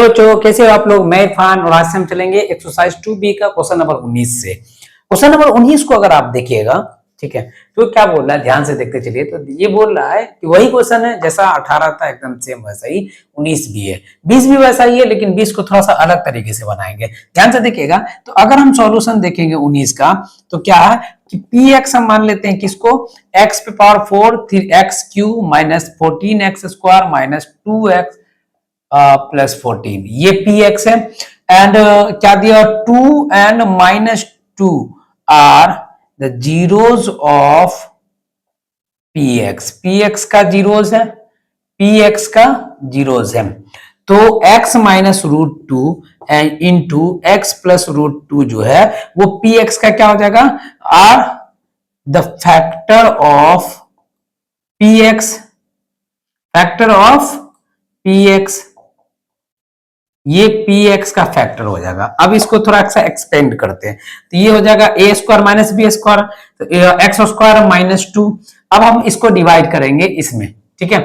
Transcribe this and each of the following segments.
Hello बच्चों, कैसे हो आप लोग। मैं इरफान और आज से हम चलेंगे एक्सरसाइज 2B का क्वेश्चन नंबर 19 से। क्वेश्चन नंबर 19 को अगर आप देखिएगा, ठीक है, तो क्या बोल रहा है ध्यान से देखते चलिए। तो ये बोल रहा है कि वही क्वेश्चन है जैसा 18 था, एकदम सेम वैसा ही 19 भी है, 20 भी वैसा ही है, लेकिन 20 को थोड़ा सा अलग तरीके से बनाएंगे। ध्यान से देखिएगा। तो अगर हम सॉल्यूशन देखेंगे 19 का, तो क्या है कि पी एक्स हम मान लेते हैं किसको, एक्स पे पावर 4 फिर x q minus 14 x square minus 2x plus 14, ये पी एक्स है। एंड क्या दिया, 2 and minus 2 are the zeros of p x. P x का जीरोज है, पी एक्स का जीरोज है। तो x minus root two and into x plus root two जो है वो पी एक्स का क्या हो जाएगा, are the factor of p x, factor of p x, ये पी एक्स का फैक्टर हो जाएगा। अब इसको थोड़ा सा एक्सपेंड करते हैं, तो ये हो जाएगा ए स्क्वायर माइनस बी स्क्वायर, तो एक्स स्क्वायर माइनस 2। अब हम इसको डिवाइड करेंगे इसमें, ठीक है,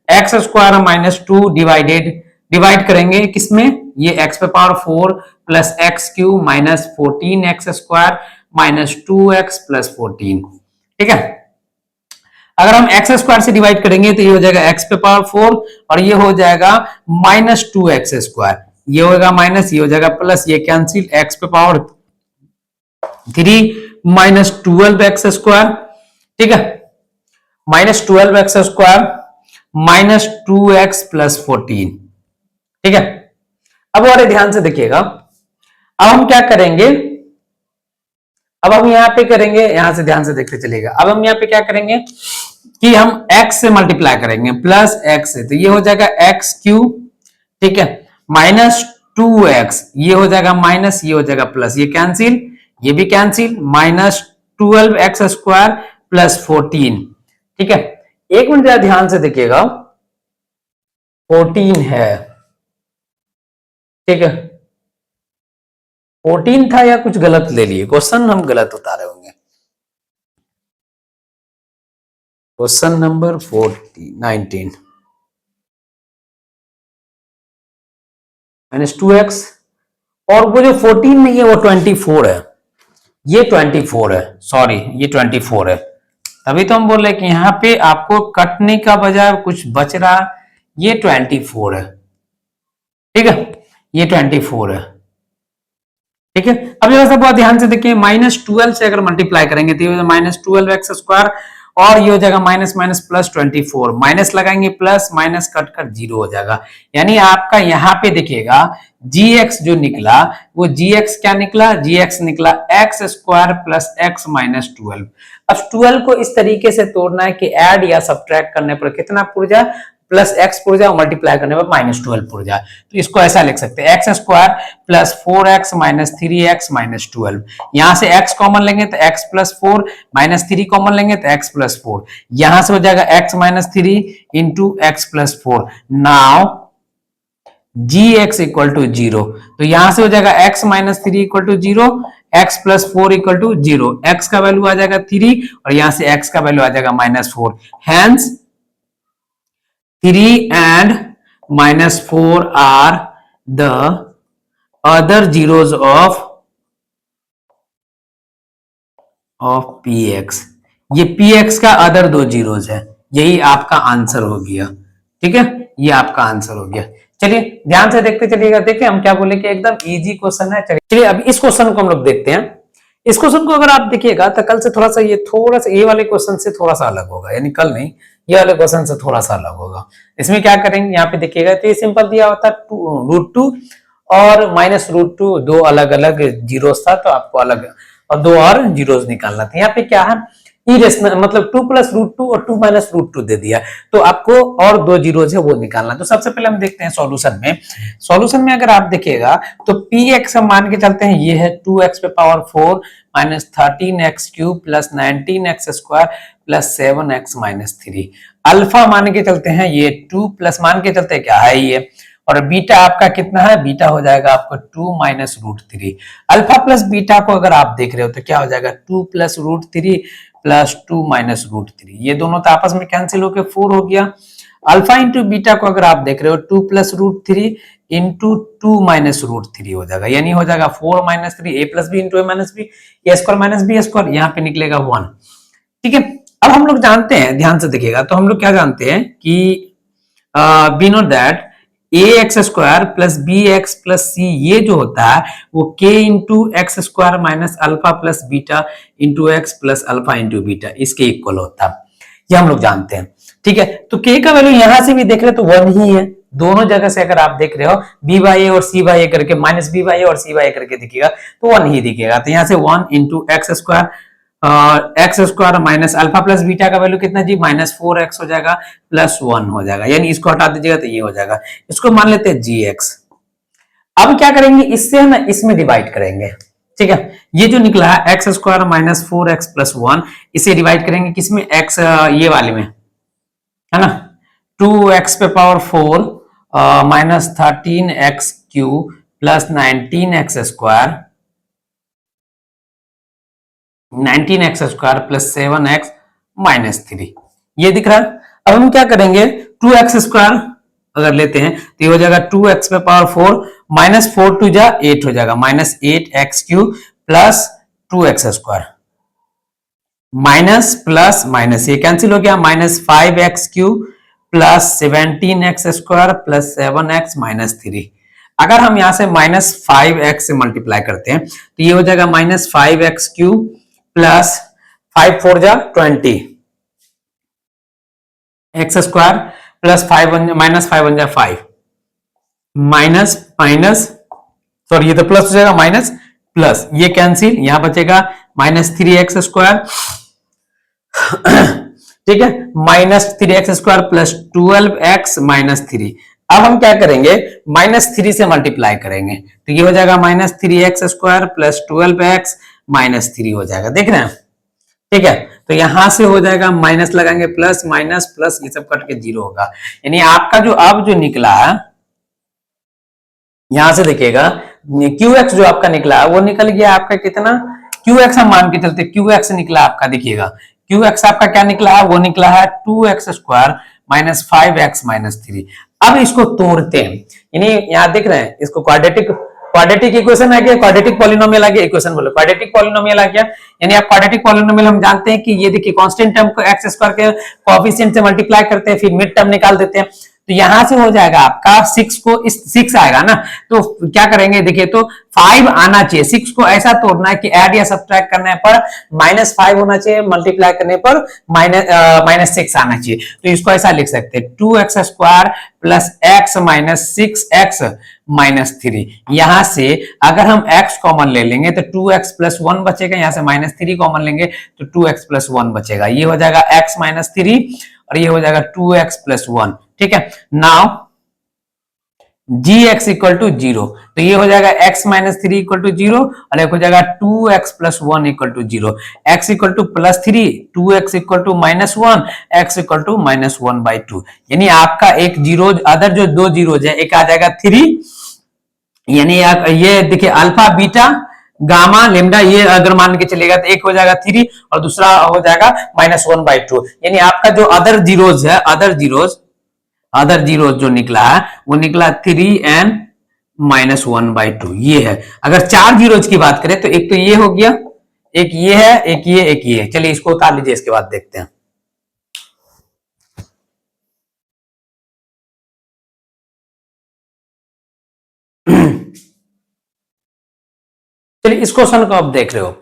एक्स स्क्वायर माइनस 2 डिवाइड करेंगे किसमें, ये एक्स पे power 4 plus x q minus 14 x square minus 2x plus 14, ठीक है। अगर हम एक्स स्क्वायर से डिवाइड करेंगे तो ये हो जाएगा एक्स पे पावर 4 और ये हो जाएगा माइनस 2x स्क्वायर, ये होगा माइनस, ये हो जाएगा प्लस, ये कैंसिल, एक्स पे पावर 3 माइनस 12x स्क्वायर, ठीक है, minus 12x square minus 2x plus 14, ठीक है। अब और ध्यान से देखिएगा, अब हम क्या करेंगे, अब हम यहां पे करेंगे, यहां से ध्यान से देखते चलिएगा। अब हम यहां पे क्या करेंगे कि हम x से मल्टीप्लाई करेंगे प्लस x से, तो ये हो जाएगा एक्स क्यू, ठीक है, माइनस 2x, ये हो जाएगा माइनस, ये हो जाएगा प्लस, ये कैंसिल, ये भी cancel, minus 12x square plus 14, ठीक है। एक मिनट जरा ध्यान से देखिएगा, 14 है, ठीक है, 14 था या कुछ गलत ले लिए, क्वेश्चन हम गलत उतारे होंगे। क्वेश्चन नंबर 19 माइनस 2x, और वो जो 14 नहीं है वो 24 है, ये 24 है, सॉरी ये 24 है। तभी तो हम बोल रहे कि यहाँ पे आपको कटने का बजाय कुछ बच रहा, ये 24 है, ठीक है, ये 24 है, ठीक है। अब ये सब बहुत ध्यान से देखिए, माइनस 12 से अगर मल्टीप्लाई करेंगे तो ये माइनस 12x स्क्वायर और ये हो जाएगा माइनस माइनस प्लस 24, माइनस लगाएंगे प्लस, माइनस कट कर जीरो हो जाएगा। यानी आपका यहाँ पे देखिएगा gx जो निकला वो gx क्या निकला, gx निकला x square plus x minus 12। अब 12 को इस तरीके से तोड़ना है कि ऐड या सब्ट्रैक्ट करने पर कितना पुर जाए, प्लस एक्स पुर जाए, मल्टीप्लाई करने पर माइनस 12 पुर जाए। तो इसको ऐसा लिख सकते हैं, x square plus 4x minus 3x minus 12। यहां से x कॉमन लेंगे तो x प्लस 4, माइनस 3 कॉमन लेंगे तो x प्लस 4, यहां से हो जाएगा x minus 3 into x plus 4। Now gx equal to 0, तो यहां से हो जाएगा x minus 3 equal to 0, x plus 4 equal to 0, x का वैल्यू आ जाएगा 3 और यहां से x का वैल्यू आ जाएगा minus 4। Hence 3 and minus 4 are the other zeros of px। ये px का अदर दो जीरोज है, यही आपका आंसर हो गया, ठीक है, ये आपका आंसर हो गया। चलिए ध्यान से देखते चलिएगा, देखिए हम क्या बोले कि एकदम इजी क्वेश्चन है। चलिए अब इस क्वेश्चन को हम लोग देखते हैं। इस क्वेश्चन को अगर आप देखिएगा तो कल से थोड़ा सा ये वाले क्वेश्चन से थोड़ा सा अलग होगा, यानी कल नहीं, ये वाले क्वेश्चन से थोड़ा सा अलग होगा। इसमें क्या करेंगे, यहाँ पे देखिएगा तो ये सिंपल दिया होता √2 और माइनस √2, दो अलग अलग जीरोस था तो आपको अलग और दो और जीरोस निकालना था। यहाँ पे क्या है, इरेशनल मतलब 2 प्लस √2 और 2 माइनस √2 दे दिया, तो आपको और दो जीरोस है वो निकालना। तो सबसे पहले हम देखते हैं सॉल्यूशन में अगर आप देखिएगा तो px हम मान के चलते हैं, ये है 2x पे power 4 minus 13x cube plus 19x square plus 7x minus 3। Alpha मान के चलते हैं, ये 2 प्लस मान के चलते हैं क्या है ये, और बीटा आपका कितना है, बीटा हो जाएगा आपको 2 माइनस √3। अल्फा प्लस बीटा को अगर आप देख रहे हो तो क्या हो जाएगा 2 प्लस √3 प्लस 2 माइनस √3, ये दोनों तो आपस में कैंसिल होकर 4 हो गया। अल्फा इंटू बीटा को अगर आप देख रहे हो 2 plus root three into 2 minus root three हो जाएगा, यानी हो जाएगा 4 minus three a plus b into a minus b, a square minus b square, यहाँ पे निकलेगा 1। ठीक है, अब हम लोग जानते हैं, ध्यान से देखिएगा, तो हम लोग क्या जानते हैं कि we know that a x square plus b x plus c ये जो होता है वो k into x square minus alpha plus beta into x plus alpha into beta इसके इक्वल होता है, ये हम लोग जानते हैं। ठीक है, तो के का वैल्यू यहां से भी देख रहे तो 1 ही है, दोनों जगह से अगर आप देख रहे हो बी बाई ए और सी बाई ए करके माइनस बी बाई ए और सी बाई ए करके दिखेगा तो 1 ही दिखेगा, तो यहाँ से 1 into x square x square minus alpha plus beta का वैल्यू कितना जी माइनस 4x हो जाएगा प्लस 1 हो जाएगा, यानी इसको हटा दीजिएगा तो ये हो जाएगा, इसको मान लेते हैं gx। अब क्या करेंगे, इससे हम इसमें डिवाइड करेंगे। ठीक है, ये जो निकला है x square minus 4x plus 1 इसे डिवाइड करेंगे किसमें, x ये वाले में है ना, 2x पे power 4 minus 13x cube plus 19x square 19x square plus 7x minus 3 ये दिख रहा है। अब हम क्या करेंगे 2x स्क्वायर अगर लेते हैं तो ये हो जाएगा 2x पे पावर 4 माइनस 4 टू जा 8 हो जाएगा minus 8x cube plus 2x square minus plus minus ये कैंसिल हो गया minus 5x cube plus 17x square plus 7x minus 3। अगर हम यहां से माइनस 5x से मल्टीप्लाई करते हैं तो ये हो जाएगा माइनस 5x क्यूब प्लस 5 4 जा 20 एक्स स्क्वायर प्लस 5 माइनस 5 1 जा 5 माइनस माइनस सॉरी ये तो प्लस हो जाएगा माइनस प्लस ये कैंसिल यहां बचेगा माइनस 3x स्क्वायर ठीक है minus 3x square plus 12x minus 3। अब हम क्या करेंगे माइनस 3 से मल्टीप्लाई करेंगे तो ये हो जाएगा minus 3x square plus 12x minus 3 हो जाएगा, देख रहे हैं। ठीक है, तो यहां से हो जाएगा माइनस लगाएंगे प्लस माइनस प्लस ये सब कट के 0 होगा, यानी आपका जो अब जो निकला है यहां से देखिएगा QX जो आपका निकला है वो निकल गया आपका कितना QX हम मान के चलते QX निकला आपका, देखिएगा QX आपका क्या निकला है वो निकला है 2x square minus 5x minus 3। अब इसको तोड़ते हैं, यानी यहां देख रहे हैं इसको क्वाड्रेटिक इक्वेशन आ गया, क्वाड्रेटिक पॉलिनोमियल आ गया, इक्वेशन बोलो क्वाड्रेटिक पॉलिनोमियल आ गया, यानी आप क्वाड्रेटिक पॉलिनोमियल हम जानते हैं कि ये देखिए कांस्टेंट टर्म को एक्स स्क्वायर के कोएफिशिएंट से मल्टीप्लाई करते हैं फिर मिड टर्म निकाल देते हैं, तो यहां से हो जाएगा आपका 6 को इस 6 आएगा ना, तो क्या करेंगे देखिए तो 5 आना चाहिए, 6 को ऐसा तोड़ना है कि ऐड या सब्ट्रैक्ट करने पर माइनस 5 होना चाहिए, मल्टीप्लाई करने पर माइनस 6 आना चाहिए, तो इसको ऐसा लिख सकते हैं 2x square plus x minus 6x minus 3। यहां से अगर हम x कॉमन ले लेंगे तो 2x प्लस 1 बचेगा, यहां से माइनस 3 कॉमन लेंगे तो 2x प्लस 1 बचेगा, ये हो जाएगा x माइनस 3 और ये हो जाएगा 2x प्लस 1। ठीक है, नाउ gx इक्वल टू 0, तो ये हो जाएगा x माइनस 3 इक्वल टू 0 और एक हो जाएगा 2x plus 1 equal to 0, x equal to plus 3 2x equal to minus 1 x equal to minus 1 by 2, यानी आपका एक जीरो अदर जो दो जीरोज है एक आ जाएगा 3, यानी ये देखिए अल्फा बीटा गामा लेमडा ये अगर मान के चलेगा तो एक हो जाएगा 3 और दूसरा हो जाएगा माइनस 1 बाई 2, यानी आपका जो अदर जीरोज है अदर जीरोज जो निकला है वो निकला 3n माइनस 1 बाई 2 ये है। अगर 4 जीरोज की बात करें तो एक तो ये हो गया, एक ये है, एक ये है, चलिए इसको उतार लीजिए इसके बाद देखते हैं। चलिए इस क्वेश्चन को आप देख रहे हो,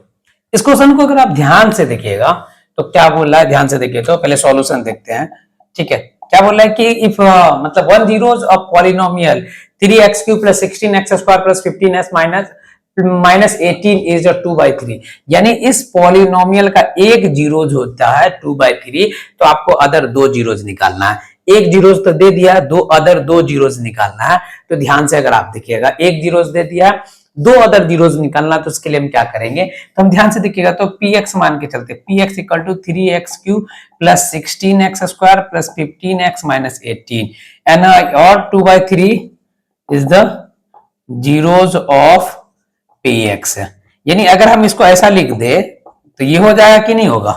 इस क्वेश्चन को अगर आप ध्यान से देखिएगा तो क्या बोल रहा है, ध्यान से देखिए तो पहले सॉल्यूशन देखते हैं। ठीक है, क्या बोल रहा है कि इफ मतलब 1 zeros of polynomial 3x cube plus 16x square plus 15x minus 18 is 2/3, यानी इस पॉलिनोमियल का एक जीरोज होता है 2/3, तो आपको अदर दो जीरोज निकालना है, एक जीरोज तो दे दिया, दो अदर दो जीरोज निकालना है, तो ध्यान से अगर आप देखिएगा एक जीरोज दे दिया, दो अदर जीरोज निकालना, तो उसके लिए हम क्या करेंगे तो हम ध्यान से देखिएगा तो px मान के चलते px equal to 3x cube plus 16x square plus 15x minus 18 and और 2/3 is the zeros of px, यानी अगर हम इसको ऐसा लिख दे तो ये हो जाएगा कि नहीं होगा,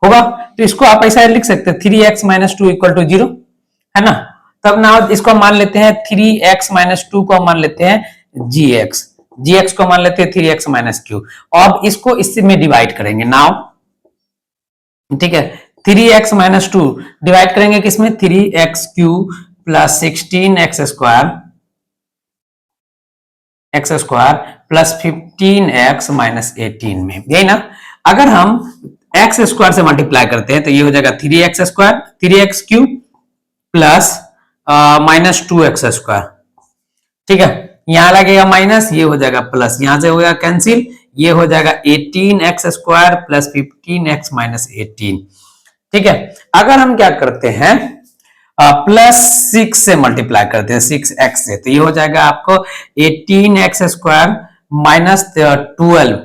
होगा, तो इसको आप ऐसा लिख सकते हैं 3x माइनस 2 इक्वल टू 0 है ना। तब ना इसको हम मान लेते हैं 3x-2 को हम मान लेते हैं gx को मान लेते हैं 3x-q। अब इसको इससे में डिवाइड करेंगे नाउ, ठीक है। 3x-2 डिवाइड करेंगे किसमें, 3x³ plus 16x² plus 15x-18 में, यही ना। अगर हम x² से मल्टीप्लाई करते हैं तो ये हो जाएगा 3x³ प्लस -2x², ठीक है। यहां लगेगा माइनस, ये हो जाएगा प्लस, यहां से हो गया कैंसिल, ये हो जाएगा 18x² प्लस 15x-18, ठीक है। अगर हम क्या करते हैं प्लस 6 से मल्टीप्लाई करते हैं 6x से, तो ये हो जाएगा आपको 18x² माइनस 12,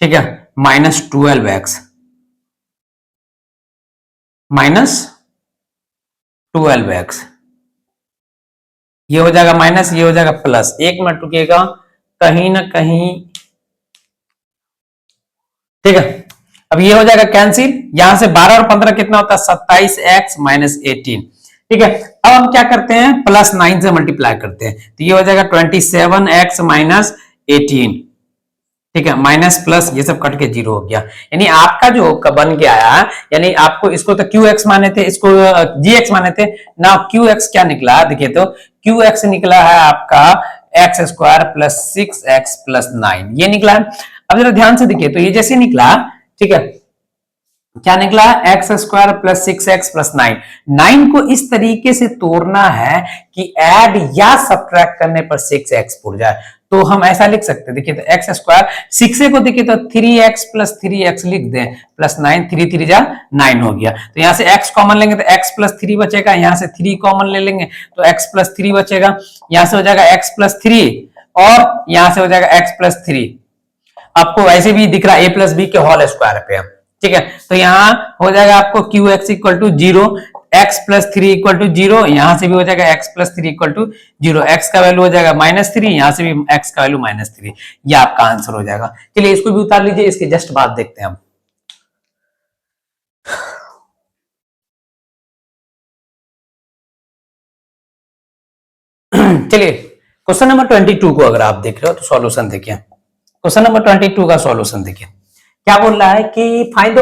ठीक है, माइनस 12x ये हो जाएगा माइनस, ये हो जाएगा प्लस। एक मिनट रुकिएगा, कहीं ना कहीं, ठीक है। अब ये हो जाएगा कैंसिल, यहां से 12 और 15 कितना होता है 27x-18, ठीक है। अब हम क्या करते हैं प्लस 9 से मल्टीप्लाई करते हैं, तो ये हो जाएगा 27x-18, ठीक है, माइनस प्लस ये सब कट के 0 हो गया। यानी आपका जो बन के आया, यानी आपको इसको तो qx माने थे, इसको gx माने थे ना, qx क्या निकला देखिए, तो qx निकला है आपका x² प्लस 6x प्लस 9, ये निकला है। अब जरा ध्यान से देखिए, तो ये जैसे निकला, ठीक है, क्या निकला, x² प्लस 6x प्लस 9 को इस तरीके से तोड़ना है कि ऐड या सब्ट्रैक्ट करने पर 6x उड़ जाए। तो हम ऐसा लिख सकते हैं, देखिए तो x² 6 को देखिए तो 3x प्लस 3x लिख दें प्लस 9, 3 3 जा 9 हो गया। तो यहां से x कॉमन लेंगे तो x प्लस 3 बचेगा, यहां से 3 कॉमन ले लेंगे तो x प्लस 3 बचेगा, यहां से हो जाएगा x प्लस 3 और यहां से हो जाएगा x प्लस 3। आपको वैसे भी दिख रहा है a प्लस बी के होल स्क्वायर पे, ठीक है। तो यहां हो जाएगा आपको qx equal to 0, x plus 3 equal to 0, यहां से भी हो जाएगा x plus 3 equal to 0, x का वैल्यू हो जाएगा -3, यहां से भी x का वैल्यू -3, ये आपका आंसर हो जाएगा। चलिए इसको भी उतार लीजिए, इसके जस्ट बाद देखते हैं हम। चलिए क्वेश्चन नंबर 22 को अगर आप देख रहे हो तो सॉल्यूशन देखिए। क्वेश्चन नंबर 22 का सॉल्यूशन देखिए, क्या बोल रहा है कि find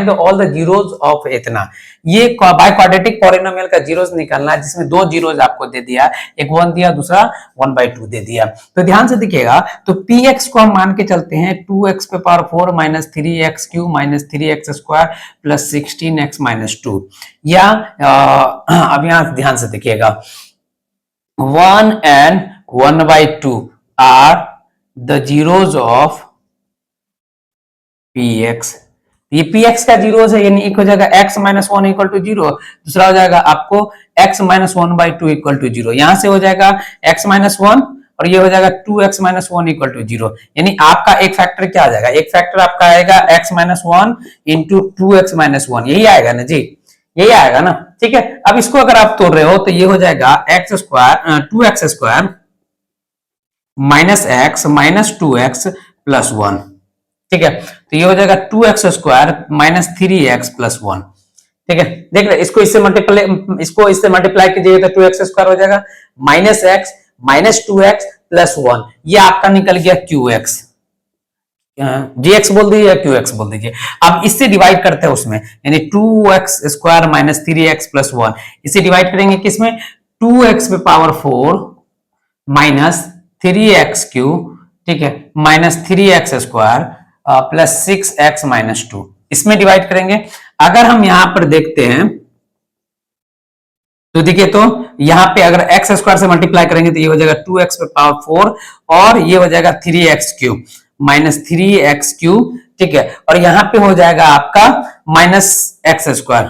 all the zeros of इतना। ये बाय क्वाड्रेटिक पॉलिनोमियल का जीरोस निकालना है, जिसमें दो जीरोस आपको दे दिया, एक 1 दिया, दूसरा 1/2 दे दिया। तो ध्यान से देखिएगा, तो px को हम मान के चलते हैं 2x पे power 4 minus 3x³ minus 3x² plus 16x minus 2, या अब यहां ध्यान से देखिएगा 1 and 1/2 are the zeros of px। ये px का जीरोस है, यानी एक हो जाएगा x माइनस 1 इक्वल टू 0, दूसरा हो जाएगा आपको x माइनस 1/2 इक्वल टू 0, यहां से हो जाएगा x माइनस 1 और ये हो जाएगा 2x माइनस 1 इक्वल टू 0। यानी आपका एक फैक्टर क्या आ जाएगा, एक फैक्टर आपका आएगा x minus 1 into 2x minus 1, यही आएगा ना जी, यही आएगा ना, ठीक है। अब इसको अगर आप तोड़ रहे हो तो ये हो जाएगा x² minus x minus 2x plus 1, ठीक है। तो ये हो जाएगा 2x² माइनस 3x प्लस 1, ठीक है। देख रहे, इसको इससे मल्टीप्लाई कीजिएगा तो 2x² हो जाएगा minus x minus 2x plus 1, ये आपका निकल गया qx, gx बोल दीजिए या qx बोल दीजिए। अब इससे डिवाइड करते हैं उसमें, यानी 2x² माइनस 3x प्लस 1, इसे डिवाइड करेंगे किसमें, 2x पे पावर 4 माइनस 3x³, ठीक है, minus 3x² plus 6x minus 2, इसमें डिवाइड करेंगे। अगर हम यहां पर देखते हैं तो देखिए, तो यहां पे अगर x² से मल्टीप्लाई करेंगे तो ये हो जाएगा 2x पे पावर 4 और ये हो जाएगा 3x³ माइनस 3x³, ठीक है, और यहां पे हो जाएगा आपका माइनस x²,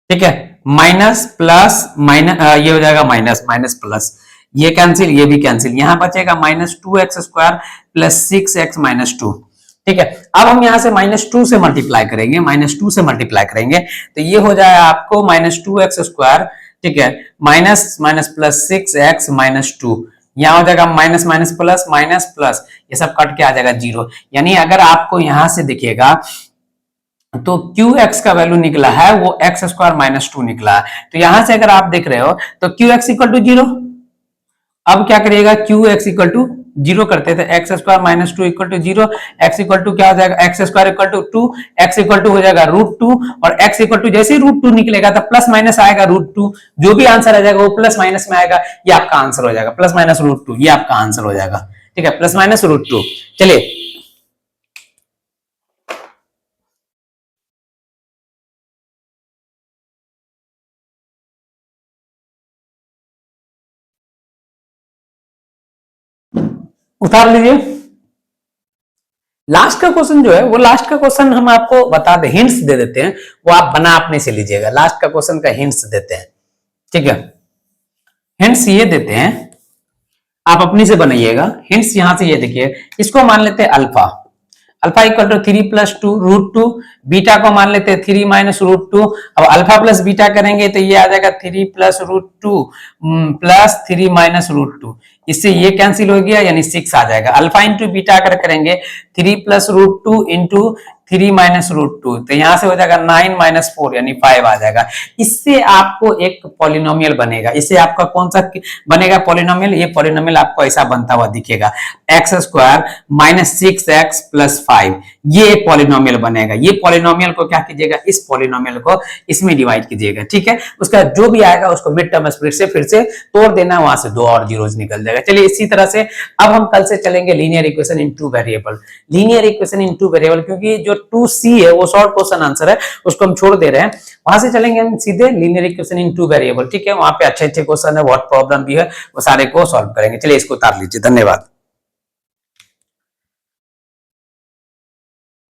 ठीक है, माइनस प्लस माइनस, ये हो जाएगा माइनस माइनस प्लस, ये कैंसिल, ये भी कैंसिल, यहां बचेगा minus 2x² plus 6x minus 2, ठीक है। अब हम यहां से -2 से मल्टीप्लाई करेंगे, -2 से मल्टीप्लाई करेंगे तो ये हो जाएगा आपको -2x², ठीक है, minus minus plus 6x minus 2, यहां हो जाएगा minus minus plus minus plus, ये सब कट के आ जाएगा 0। यानी अगर आपको यहां से देखिएगा तो क्यू एक्स का वैल्यू निकला है वो एक्स स्क्वायर माइनस 2 निकला है। तो यहां से अगर आप देख रहे हो तो क्यू एक्स इक्वल टू 0। अब क्या करिएगा, क्यू एक्स इक्वल टू 0 करते थे, x square minus 2 equal to 0, x equal to क्या हो जाएगा, x square equal to 2, x equal to हो जाएगा √2, और एक्स इक्वल टू जैसे ही √2 निकलेगा तो प्लस माइनस आएगा √2, जो भी आंसर आ जाएगा वो प्लस माइनस में आएगा, ये आपका आंसर हो जाएगा, प्लस माइनस √2, ये आपका आंसर हो जाएगा। ठीक है, प्लस माइनस √2। चलिए उतार लीजिए। लास्ट का क्वेश्चन जो है वो, लास्ट का क्वेश्चन हम आपको बता दें, हिंट्स दे देते हैं, वो आप बना अपने से लीजिएगा। लास्ट का क्वेश्चन का हिंट्स देते हैं, ठीक है। हिंट्स ये देते हैं, आप अपनी से बनाइएगा। हिंट्स यहां से ये देखिए, इसको मान लेते हैं alpha, alpha equal to 3 plus 2 √2, beta को मान लेते हैं 3 माइनस √2। अब अल्फा प्लस बीटा करेंगे तो ये आ जाएगा 3 प्लस √2 प्लस 3 माइनस √2, इससे ये कैंसिल हो गया, यानी 6 आ जाएगा। अल्फा इंटू बीटा अगर करेंगे 3 प्लस √2 इंटू 3 माइनस √2, तो यहां से हो जाएगा 9 माइनस 4 यानी 5 आ जाएगा। इससे आपको एक पॉलिनोमियल बनेगा। इससे आपका कौन सा बनेगा पॉलिनोमियल, ये पॉलिनोमियल आपको ऐसा बनता हुआ दिखेगा, x square minus 6x plus 5, ये एक पॉलिनोमियल बनेगा। ये पॉलिनोमियल को क्या कीजिएगा, इस पॉलिनोमियल को इसमें डिवाइड कीजिएगा, ठीक है। उसका जो भी आएगा उसको मिड टर्म स्प्लिट से फिर से तोड़ देना, वहां से 2 और जीरोस निकल जाएगा। चलिए इसी तरह से अब हम कल से चलेंगे linear equation in 2 variable. Linear equation in 2 variable, क्योंकि जो 2C है वो शॉर्ट क्वेश्चन आंसर है, उसको हम छोड़ दे रहे हैं। वहां से चलेंगे हम सीधे लीनियर इक्वेशन इन 2 वेरिएबल, ठीक है। वहां पे अच्छे अच्छे क्वेश्चन है, व्हाट प्रॉब्लम भी है, वो सारे को सॉल्व करेंगे। चलिए इसको उतार लीजिए, धन्यवाद।